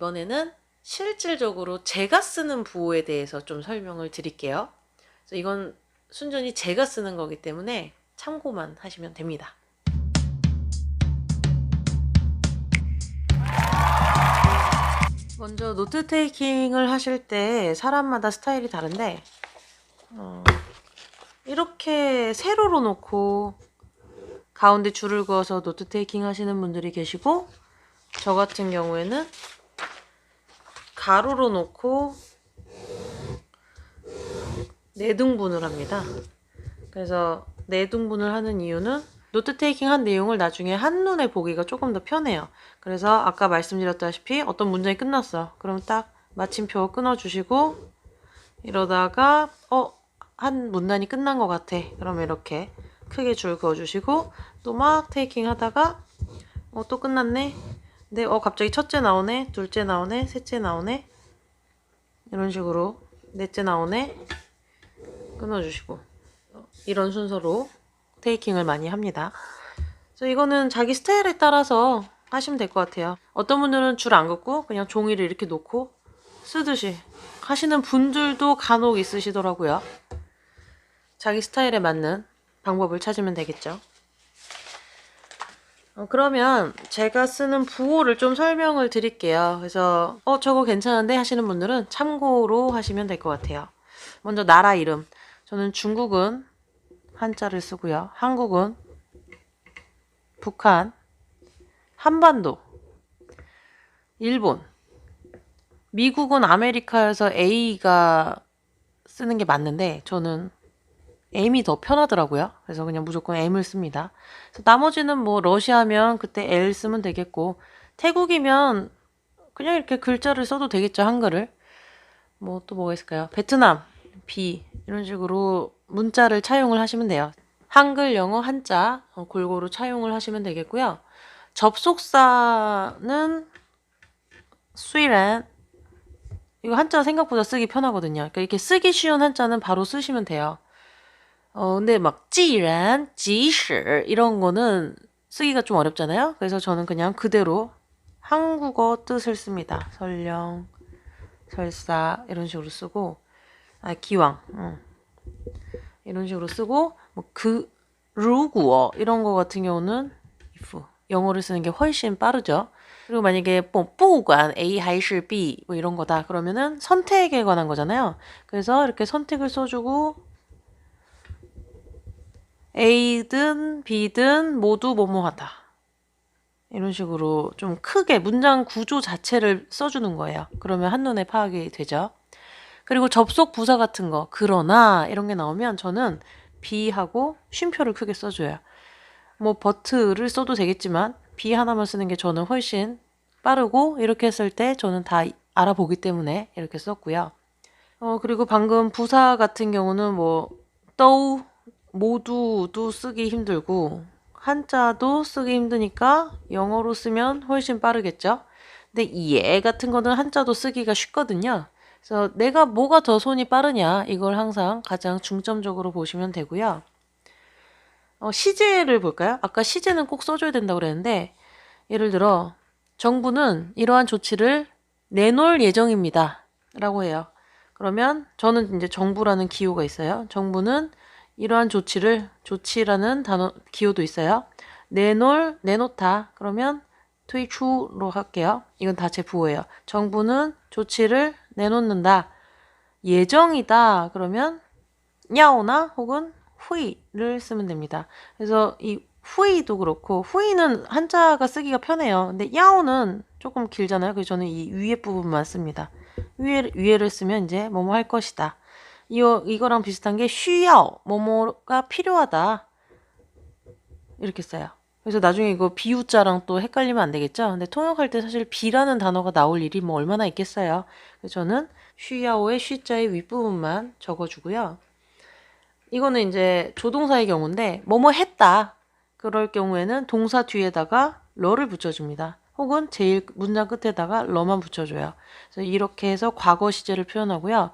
이번에는 실질적으로 제가 쓰는 부호에 대해서 좀 설명을 드릴게요. 그래서 이건 순전히 제가 쓰는 거기 때문에 참고만 하시면 됩니다. 먼저 노트 테이킹을 하실 때 사람마다 스타일이 다른데 이렇게 세로로 놓고 가운데 줄을 그어서 노트 테이킹 하시는 분들이 계시고, 저 같은 경우에는 가로로 놓고 네등분을 합니다. 그래서 네등분을 하는 이유는 노트 테이킹 한 내용을 나중에 한눈에 보기가 조금 더 편해요. 그래서 아까 말씀드렸다시피 어떤 문장이 끝났어. 그럼 딱 마침표 끊어주시고, 이러다가 한 문단이 끝난 것 같아. 그러면 이렇게 크게 줄 그어주시고, 또 막 테이킹 하다가 또 끝났네. 근데 갑자기 첫째 나오네, 둘째 나오네, 셋째 나오네, 이런 식으로 넷째 나오네, 끊어주시고, 이런 순서로 테이킹을 많이 합니다. 그래서 이거는 자기 스타일에 따라서 하시면 될 것 같아요. 어떤 분들은 줄 안 긋고 그냥 종이를 이렇게 놓고 쓰듯이 하시는 분들도 간혹 있으시더라고요. 자기 스타일에 맞는 방법을 찾으면 되겠죠. 그러면 제가 쓰는 부호를 좀 설명을 드릴게요. 그래서 저거 괜찮은데 하시는 분들은 참고로 하시면 될 것 같아요. 먼저 나라 이름. 저는 중국은 한자를 쓰고요. 한국은 북한, 한반도, 일본, 미국은 아메리카에서 A가 쓰는 게 맞는데 저는 M이 더 편하더라고요. 그래서 그냥 무조건 M을 씁니다. 그래서 나머지는 뭐 러시아면 그때 L 쓰면 되겠고, 태국이면 그냥 이렇게 글자를 써도 되겠죠, 한글을. 뭐 또 뭐가 있을까요? 베트남, B 이런 식으로 문자를 차용을 하시면 돼요. 한글, 영어, 한자 골고루 차용을 하시면 되겠고요. 접속사는虽然, 이거 한자 생각보다 쓰기 편하거든요. 그러니까 이렇게 쓰기 쉬운 한자는 바로 쓰시면 돼요. 근데 막既然, 即使 이런 거는 쓰기가 좀 어렵잖아요. 그래서 저는 그냥 그대로 한국어 뜻을 씁니다. 설령, 설사 이런 식으로 쓰고, 기왕 이런 식으로 쓰고, 뭐 루구어 이런 거 같은 경우는 if, 영어를 쓰는 게 훨씬 빠르죠. 그리고 만약에 뭐 不管 A 还是 B 뭐 이런 거다 그러면은 선택에 관한 거잖아요. 그래서 이렇게 선택을 써주고, A든 B든 모두 뭐뭐하다. 이런 식으로 좀 크게 문장 구조 자체를 써주는 거예요. 그러면 한눈에 파악이 되죠. 그리고 접속 부사 같은 거, 그러나 이런 게 나오면 저는 B하고 쉼표를 크게 써줘요. 뭐 but를 써도 되겠지만 B 하나만 쓰는 게 저는 훨씬 빠르고, 이렇게 했을 때 저는 다 알아보기 때문에 이렇게 썼고요. 그리고 방금 부사 같은 경우는 뭐 떠우, 모두도 쓰기 힘들고 한자도 쓰기 힘드니까 영어로 쓰면 훨씬 빠르겠죠. 근데 이 예 같은 거는 한자도 쓰기가 쉽거든요. 그래서 내가 뭐가 더 손이 빠르냐, 이걸 항상 가장 중점적으로 보시면 되고요. 시제를 볼까요? 아까 시제는 꼭 써줘야 된다고 그랬는데, 예를 들어 정부는 이러한 조치를 내놓을 예정입니다 라고 해요. 그러면 저는 이제 정부라는 기호가 있어요. 정부는 이러한 조치라는 단어, 기호도 있어요. 내놓다. 그러면推出로 할게요. 이건 다 제 부호예요. 정부는 조치를 내놓는다. 예정이다. 그러면 야오나 혹은 후이를 쓰면 됩니다. 그래서 이 후이도 그렇고, 후이는 한자가 쓰기가 편해요. 근데 야오는 조금 길잖아요. 그래서 저는 이 위에 부분만 씁니다. 위에를 쓰면 이제 뭐뭐 할 것이다. 이거랑 비슷한 게 쉬야오, 뭐뭐가 필요하다. 이렇게 써요. 그래서 나중에 이거 비유자랑 또 헷갈리면 안 되겠죠? 근데 통역할 때 사실 비라는 단어가 나올 일이 뭐 얼마나 있겠어요. 그래서 저는 쉬야오의 쉬자의 윗부분만 적어주고요. 이거는 이제 조동사의 경우인데, 뭐뭐 했다. 그럴 경우에는 동사 뒤에다가 러를 붙여줍니다. 혹은 제일 문장 끝에다가 러만 붙여줘요. 그래서 이렇게 해서 과거 시제를 표현하고요.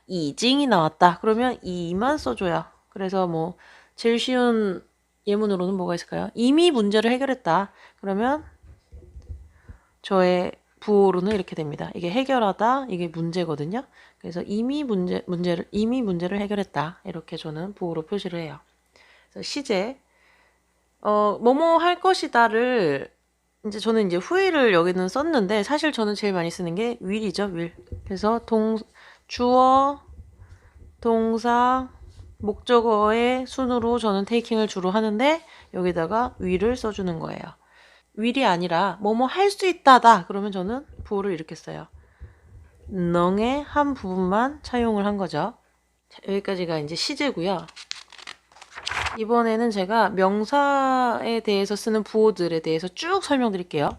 이징이 나왔다. 그러면 이만 써줘요. 그래서 뭐 제일 쉬운 예문으로는 뭐가 있을까요? 이미 문제를 해결했다. 그러면 저의 부호로는 이렇게 됩니다. 이게 해결하다, 이게 문제거든요. 그래서 이미 문제를 해결했다. 이렇게 저는 부호로 표시를 해요. 그래서 시제, 뭐뭐 할 것이다를 이제 저는 이제 후일을 여기는 썼는데 사실 저는 제일 많이 쓰는 게 will이죠, will. 그래서 주어, 동사, 목적어의 순으로 저는 taking을 주로 하는데 여기다가 will을 써주는 거예요. will이 아니라 뭐뭐 할 수 있다다 그러면 저는 부호를 이렇게 써요. 능의 한 부분만 차용을 한 거죠. 자, 여기까지가 이제 시제고요. 이번에는 제가 명사에 대해서 쓰는 부호들에 대해서 쭉 설명드릴게요.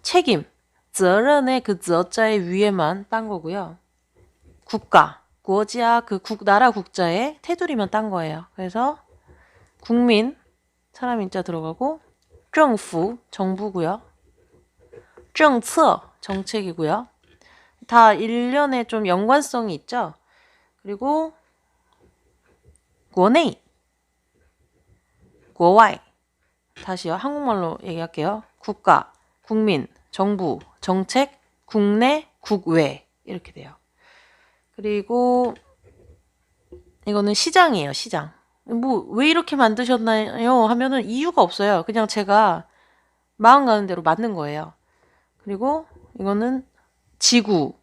책임, 责任의 그 责자의 위에만 딴 거고요. 국가, 国家 그 나라 국자의 테두리만 딴 거예요. 그래서 국민, 사람 인자 들어가고 政府, 정부고요. 政策, 정책이고요. 다 일련의 좀 연관성이 있죠. 그리고 国内, 国外. 다시요. 한국말로 얘기할게요. 국가, 국민, 정부, 정책, 국내, 국외 이렇게 돼요. 그리고 이거는 시장이에요. 시장. 뭐 왜 이렇게 만드셨나요? 하면은 이유가 없어요. 그냥 제가 마음 가는 대로 만든 거예요. 그리고 이거는 지구,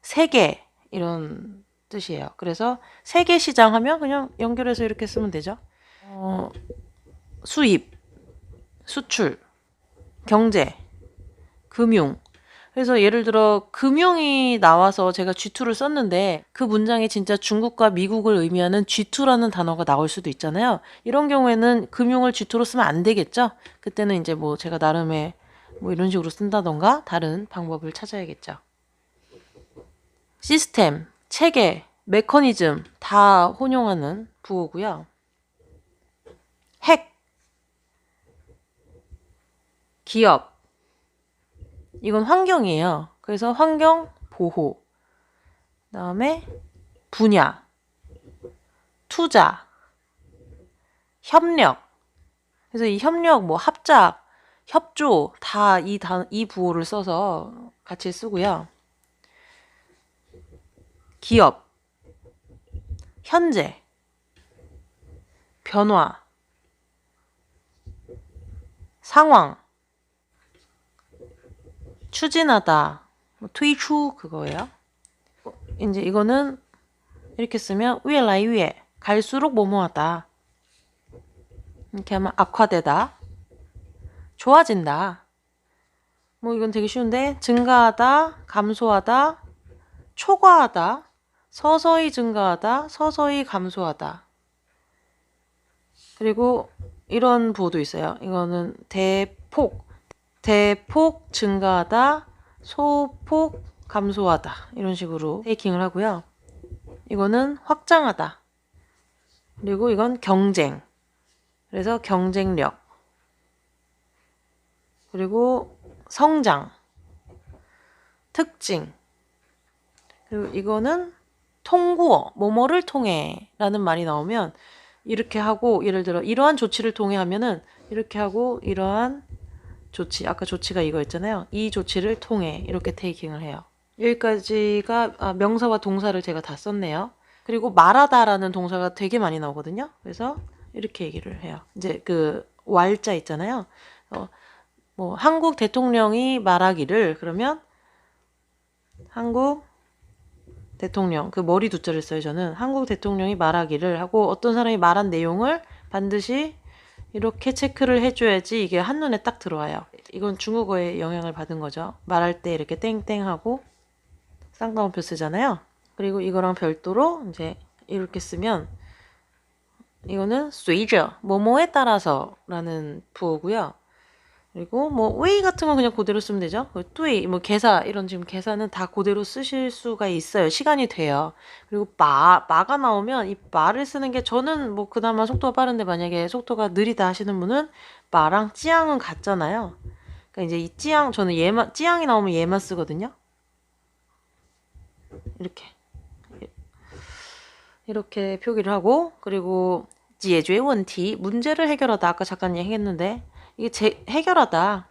세계 이런 뜻이에요. 그래서 세계 시장 하면 그냥 연결해서 이렇게 쓰면 되죠. 수입, 수출, 경제, 금융. 그래서 예를 들어 금융이 나와서 제가 G2를 썼는데 그 문장에 진짜 중국과 미국을 의미하는 G2라는 단어가 나올 수도 있잖아요. 이런 경우에는 금융을 G2로 쓰면 안 되겠죠? 그때는 이제 뭐 제가 나름의 뭐 이런 식으로 쓴다던가 다른 방법을 찾아야겠죠. 시스템, 체계, 메커니즘 다 혼용하는 부호고요. 핵, 기업, 이건 환경이에요. 그래서 환경 보호. 그다음에 분야, 투자, 협력. 그래서 이 협력, 뭐 합작, 협조 다 이 부호를 써서 같이 쓰고요. 기업, 현재, 변화, 상황, 추진하다,推出 그거예요. 이제 이거는 이렇게 쓰면 越来越 갈수록 뭐뭐하다. 이렇게 하면 악화되다, 좋아진다. 뭐 이건 되게 쉬운데 증가하다, 감소하다, 초과하다, 서서히 증가하다, 서서히 감소하다. 그리고 이런 부호도 있어요. 이거는 대폭 증가하다, 소폭 감소하다 이런 식으로 테이킹을 하고요. 이거는 확장하다. 그리고 이건 경쟁. 그래서 경쟁력. 그리고 성장, 특징. 그리고 이거는 통구어, 뭐뭐를 통해 라는 말이 나오면 이렇게 하고 예를 들어 이러한 조치를 통해 하면은 이렇게 하고 이러한 조치, 아까 조치가 이거였잖아요. 이 조치를 통해 이렇게 테이킹을 해요. 여기까지가 명사와 동사를 제가 다 썼네요. 그리고 말하다라는 동사가 되게 많이 나오거든요. 그래서 이렇게 얘기를 해요. 이제 그 왈자 있잖아요. 뭐 한국 대통령이 말하기를 그러면 한국 대통령 그 머리 두자를 써요. 저는 한국 대통령이 말하기를 하고 어떤 사람이 말한 내용을 반드시 이렇게 체크를 해줘야지 이게 한눈에 딱 들어와요. 이건 중국어에 영향을 받은 거죠. 말할 때 이렇게 땡땡하고 쌍따옴표 쓰잖아요. 그리고 이거랑 별도로 이제 이렇게 쓰면 이거는 随着 뭐뭐에 따라서라는 부호고요. 그리고 뭐 웨이 같은 건 그냥 그대로 쓰면 되죠. 뚜이 뭐 개사 이런 지금 개사는 다 그대로 쓰실 수가 있어요. 시간이 돼요. 그리고 마가 나오면 이 마를 쓰는 게 저는 뭐 그나마 속도가 빠른데 만약에 속도가 느리다 하시는 분은 마랑 찌양은 같잖아요. 그러니까 이제 이 찌양 저는 얘만 찌양이 나오면 얘만 쓰거든요. 이렇게 표기를 하고 그리고 解决问题 문제를 해결하다 아까 잠깐 얘기했는데 이게 해결하다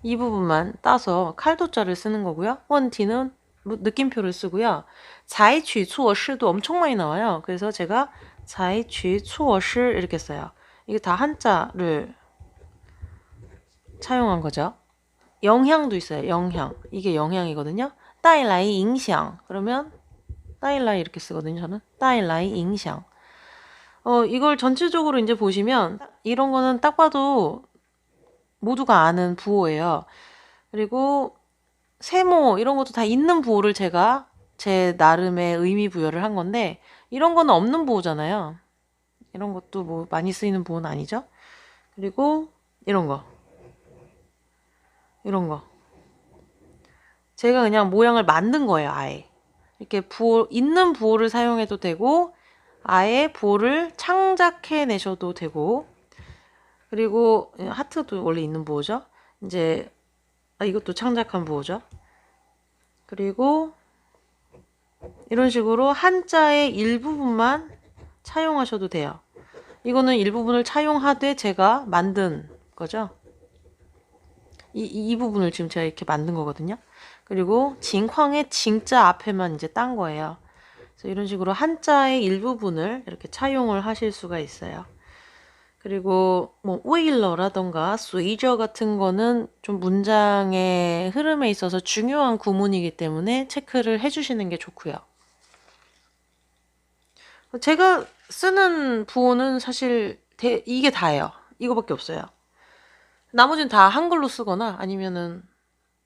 이 부분만 따서 칼도자를 쓰는 거고요. 원티는 느낌표를 쓰고요. 采取措施도 엄청 많이 나와요. 그래서 제가 采取措施 이렇게 써요. 이게 다 한자를 차용한 거죠. 영향도 있어요. 영향. 이게 영향이거든요. 带来影响 그러면 带来 이렇게 쓰거든요. 저는 带来影响. 이걸 전체적으로 이제 보시면 이런 거는 딱 봐도 모두가 아는 부호예요. 그리고 세모 이런 것도 다 있는 부호를 제가 제 나름의 의미 부여를 한 건데 이런 거는 없는 부호잖아요. 이런 것도 뭐 많이 쓰이는 부호는 아니죠. 그리고 이런 거 제가 그냥 모양을 만든 거예요. 아예 이렇게 부호 있는 부호를 사용해도 되고 아예 부호를 창작해 내셔도 되고 그리고 하트도 원래 있는 부호죠. 이제 이것도 창작한 부호죠. 그리고 이런 식으로 한자의 일부분만 차용하셔도 돼요. 이거는 일부분을 차용하되 제가 만든 거죠. 이 부분을 지금 제가 이렇게 만든 거거든요. 그리고 징쾅의 징자 앞에만 이제 딴 거예요. 그래서 이런 식으로 한자의 일부분을 이렇게 차용을 하실 수가 있어요. 그리고 뭐 웨일러라던가 스위저 같은 거는 좀 문장의 흐름에 있어서 중요한 구문이기 때문에 체크를 해주시는 게 좋고요. 제가 쓰는 부호는 사실 이게 다예요. 이거밖에 없어요. 나머지는 다 한글로 쓰거나 아니면은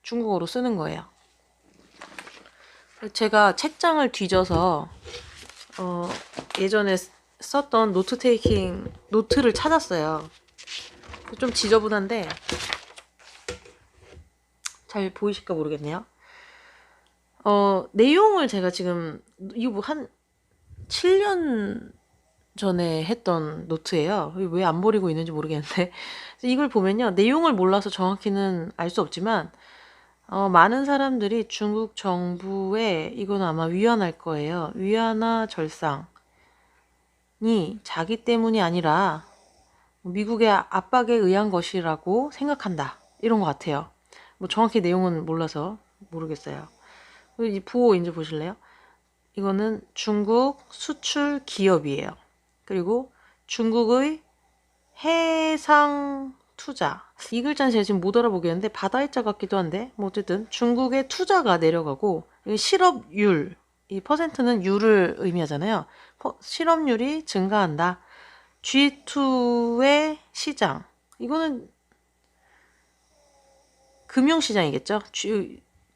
중국어로 쓰는 거예요. 제가 책장을 뒤져서 예전에 썼던 노트 테이킹 노트를 찾았어요. 좀 지저분한데 잘 보이실까 모르겠네요. 내용을 제가 지금 이거 한 7년 전에 했던 노트예요. 왜 안 버리고 있는지 모르겠는데 이걸 보면요. 내용을 몰라서 정확히는 알 수 없지만 많은 사람들이 중국 정부에 이건 아마 위안할 거예요. 위안화 절상이 자기 때문이 아니라 미국의 압박에 의한 것이라고 생각한다. 이런 것 같아요. 뭐 정확히 내용은 몰라서 모르겠어요. 이 부호 이제 보실래요? 이거는 중국 수출 기업이에요. 그리고 중국의 해상 투자. 이 글자는 제가 지금 못 알아보겠는데 바다의자 같기도 한데 뭐 어쨌든 중국의 투자가 내려가고 실업률 이 퍼센트는 율을 의미하잖아요. 실업률이 증가한다. G2의 시장 이거는 금융시장이겠죠.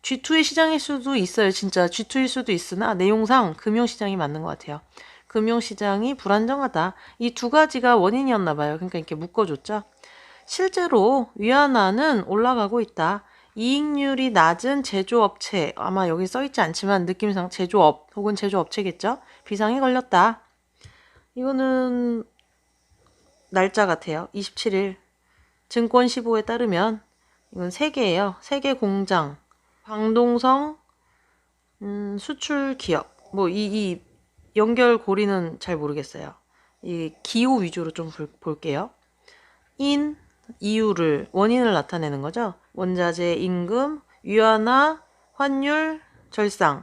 G2의 시장일 수도 있어요. 진짜 G2일 수도 있으나 내용상 금융시장이 맞는 것 같아요. 금융시장이 불안정하다. 이 두 가지가 원인이었나 봐요. 그러니까 이렇게 묶어줬죠. 실제로 위안화는 올라가고 있다. 이익률이 낮은 제조업체, 아마 여기 써있지 않지만 느낌상 제조업 혹은 제조업체겠죠. 비상이 걸렸다. 이거는 날짜 같아요. 27일. 증권시보에 따르면 이건 세계예요. 세계 공장, 광동성 수출 기업. 뭐 이 연결고리는 잘 모르겠어요. 이 기호 위주로 좀 볼게요. 이유를 원인을 나타내는 거죠. 원자재 임금, 위안화, 환율, 절상에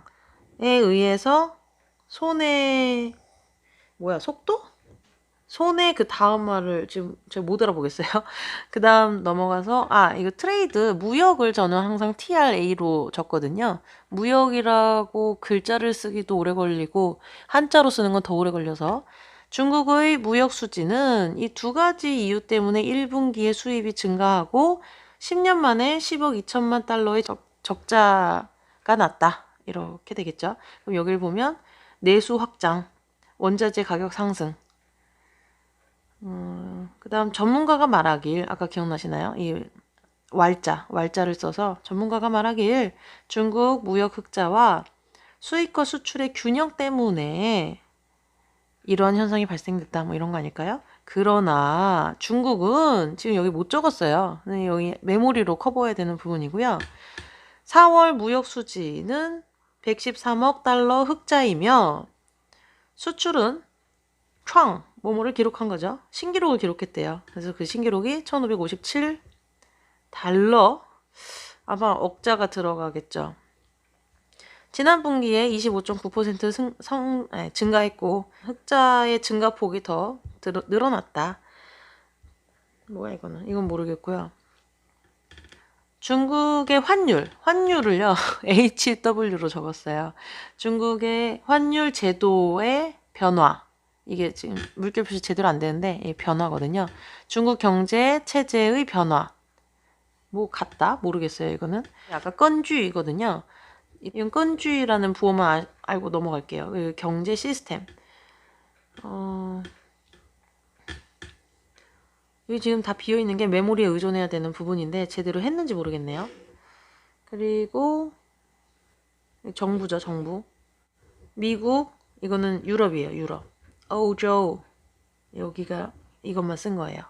의해서 손해 속도? 손해 그 다음 말을 지금 제가 못 알아보겠어요. 그 다음 넘어가서 이거 트레이드 무역을 저는 항상 TRA로 적거든요. 무역이라고 글자를 쓰기도 오래 걸리고 한자로 쓰는 건 더 오래 걸려서 중국의 무역 수지는 이 두 가지 이유 때문에 1분기에 수입이 증가하고 10년 만에 10억 2천만 달러의 적자가 났다. 이렇게 되겠죠. 그럼 여기를 보면 내수 확장, 원자재 가격 상승. 그 다음 전문가가 말하길 아까 기억나시나요? 이 왈자를 써서 전문가가 말하길 중국 무역 흑자와 수입과 수출의 균형 때문에 이런 현상이 발생됐다 뭐 이런 거 아닐까요? 그러나 중국은 지금 여기 못 적었어요. 여기 메모리로 커버해야 되는 부분이고요. 4월 무역 수지는 113억 달러 흑자이며 수출은 뭐뭐를 기록한 거죠. 신기록을 기록했대요. 그래서 그 신기록이 1557 달러 아마 억자가 들어가겠죠. 지난 분기에 25.9% 증가했고 흑자의 증가폭이 더 늘어났다. 뭐야 이거는? 이건 모르겠고요. 중국의 환율을요. HW로 적었어요. 중국의 환율 제도의 변화. 이게 지금 물결 표시 제대로 안 되는데 이 변화거든요. 중국 경제 체제의 변화. 뭐 같다? 모르겠어요. 이거는 약간 건주이거든요. 이건 건주이라는 부호만 알고 넘어갈게요. 그 경제 시스템. 여기 지금 다 비어있는 게 메모리에 의존해야 되는 부분인데 제대로 했는지 모르겠네요. 그리고 정부죠, 정부. 미국, 이거는 유럽이에요, 유럽.欧洲, 여기가 이것만 쓴 거예요.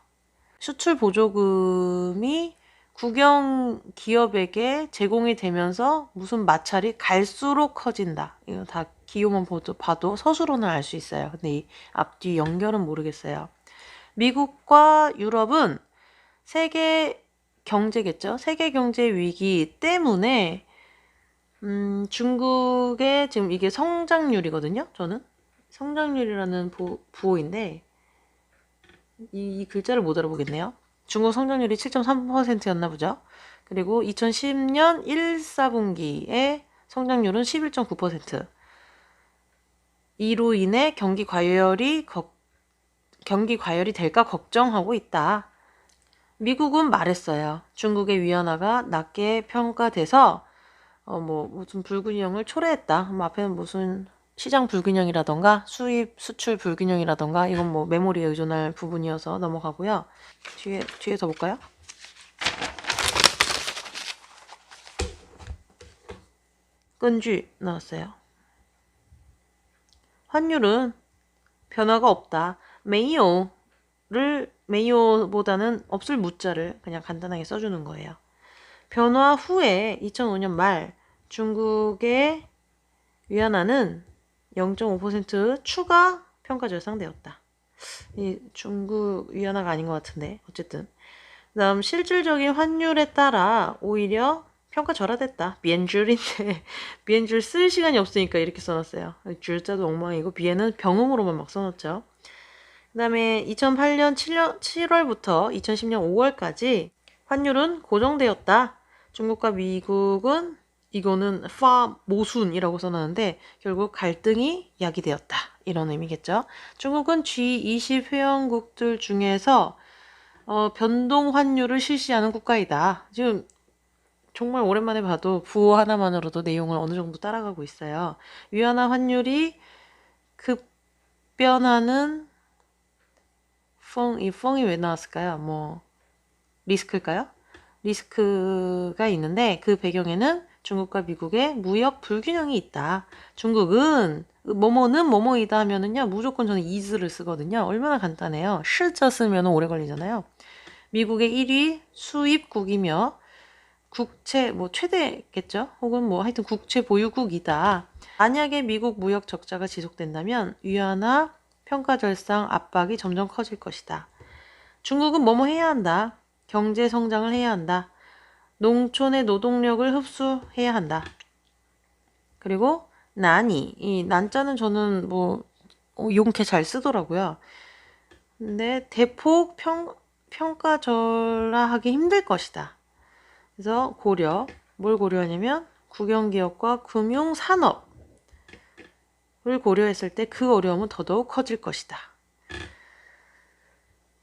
수출 보조금이 국영 기업에게 제공이 되면서 무슨 마찰이 갈수록 커진다. 이거 다 기호만 봐도 서술로는 알 수 있어요. 근데 이 앞뒤 연결은 모르겠어요. 미국과 유럽은 세계 경제겠죠. 세계 경제 위기 때문에 중국의 지금 이게 성장률이거든요. 저는 성장률이라는 부호인데 이 글자를 못 알아보겠네요. 중국 성장률이 7.3%였나 보죠. 그리고 2010년 1사분기에 성장률은 11.9%. 이로 인해 경기 과열이 될까 걱정하고 있다. 미국은 말했어요. 중국의 위안화가 낮게 평가돼서 무슨 불균형을 초래했다. 앞에는 무슨 시장 불균형이라던가 수출 불균형이라던가 이건 뭐 메모리에 의존할 부분이어서 넘어가고요. 뒤에 더 볼까요? 건주 나왔어요. 환율은 변화가 없다. 메이오보다는 없을 무자를 그냥 간단하게 써주는 거예요. 변화 후에 2005년 말 중국의 위안화는 0.5% 추가 평가 절상되었다. 이 중국 위안화가 아닌 것 같은데 어쨌든 그다음 실질적인 환율에 따라 오히려 평가 절하됐다. 비엔줄인데 비엔줄 쓸 시간이 없으니까 이렇게 써놨어요. 줄자도 엉망이고 비엔은 병음으로만 막 써놨죠. 그 다음에 2008년 7월부터 2010년 5월까지 환율은 고정되었다. 중국과 미국은 이거는 모순이라고 써놨는데 결국 갈등이 야기되었다. 이런 의미겠죠. 중국은 G20 회원국들 중에서 변동 환율을 실시하는 국가이다. 지금 정말 오랜만에 봐도 부호 하나만으로도 내용을 어느 정도 따라가고 있어요. 위안화 환율이 급변하는 이 펑이 왜 나왔을까요? 리스크일까요? 리스크가 있는데 그 배경에는 중국과 미국의 무역 불균형이 있다. 중국은 뭐뭐는 뭐뭐이다 하면은요 무조건 저는 is를 쓰거든요. 얼마나 간단해요. 실자 쓰면 오래 걸리잖아요. 미국의 1위 수입국이며 국채 최대겠죠. 혹은 하여튼 국채 보유국이다. 만약에 미국 무역 적자가 지속된다면 위안화 평가 절상 압박이 점점 커질 것이다. 중국은 뭐뭐 해야 한다. 경제 성장을 해야 한다. 농촌의 노동력을 흡수해야 한다. 그리고 이 난자는 저는 용케 잘 쓰더라고요. 근데 대폭 평가절하하기 힘들 것이다. 그래서 뭘 고려하냐면 국영기업과 금융산업을 고려했을 때 그 어려움은 더더욱 커질 것이다.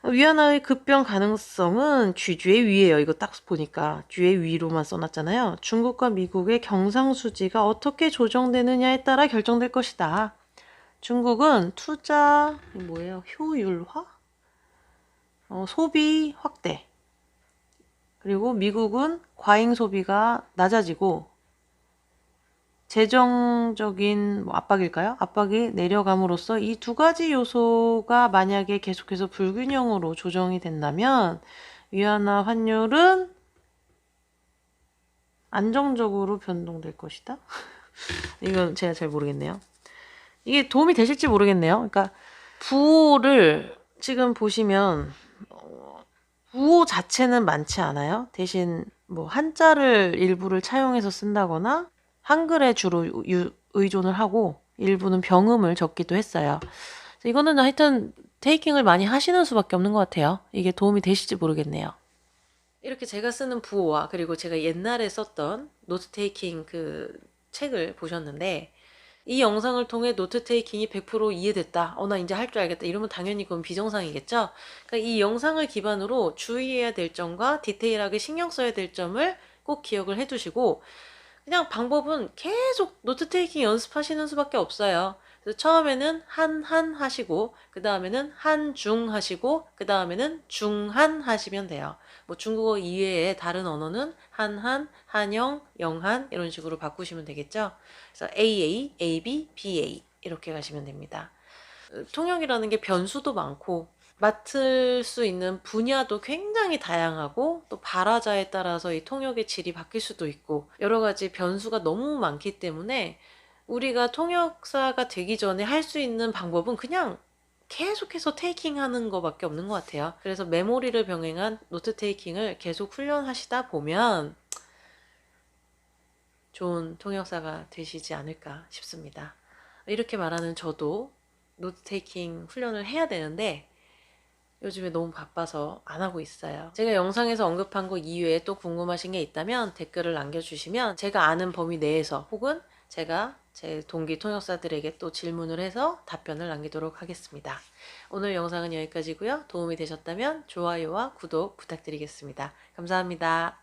위안화의 급변 가능성은 쥐의 위예요. 이거 딱 보니까 쥐의 위로만 써놨잖아요. 중국과 미국의 경상수지가 어떻게 조정되느냐에 따라 결정될 것이다. 중국은 투자 효율화? 소비 확대. 그리고 미국은 과잉 소비가 낮아지고 재정적인 압박일까요? 압박이 내려감으로써 이 두 가지 요소가 만약에 계속해서 불균형으로 조정이 된다면 위안화 환율은 안정적으로 변동될 것이다. 이건 제가 잘 모르겠네요. 이게 도움이 되실지 모르겠네요. 그러니까 부호를 지금 보시면 부호 자체는 많지 않아요. 대신 뭐 한자를 일부를 차용해서 쓴다거나 한글에 주로 의존을 하고 일부는 병음을 적기도 했어요. 이거는 하여튼 테이킹을 많이 하시는 수밖에 없는 것 같아요. 이게 도움이 되실지 모르겠네요. 이렇게 제가 쓰는 부호와 그리고 제가 옛날에 썼던 노트 테이킹 그 책을 보셨는데 이 영상을 통해 노트 테이킹이 100% 이해됐다. 나 이제 할 줄 알겠다. 이러면 당연히 그건 비정상이겠죠? 그러니까 이 영상을 기반으로 주의해야 될 점과 디테일하게 신경 써야 될 점을 꼭 기억을 해두시고 그냥 방법은 계속 노트 테이킹 연습하시는 수밖에 없어요. 그래서 처음에는 한 하시고 그 다음에는 한중 하시고 그 다음에는 중한 하시면 돼요. 뭐 중국어 이외에 다른 언어는 한한, 한영, 영한 이런 식으로 바꾸시면 되겠죠. 그래서 AA, AB, BA 이렇게 가시면 됩니다. 통역이라는 게 변수도 많고 맡을 수 있는 분야도 굉장히 다양하고 또 발화자에 따라서 이 통역의 질이 바뀔 수도 있고 여러 가지 변수가 너무 많기 때문에 우리가 통역사가 되기 전에 할 수 있는 방법은 그냥 계속해서 테이킹 하는 거밖에 없는 것 같아요. 그래서 메모리를 병행한 노트 테이킹을 계속 훈련하시다 보면 좋은 통역사가 되시지 않을까 싶습니다. 이렇게 말하는 저도 노트 테이킹 훈련을 해야 되는데 요즘에 너무 바빠서 안 하고 있어요. 제가 영상에서 언급한 거 이외에 또 궁금하신 게 있다면 댓글을 남겨주시면 제가 아는 범위 내에서 혹은 제가 제 동기 통역사들에게 또 질문을 해서 답변을 남기도록 하겠습니다. 오늘 영상은 여기까지고요. 도움이 되셨다면 좋아요와 구독 부탁드리겠습니다. 감사합니다.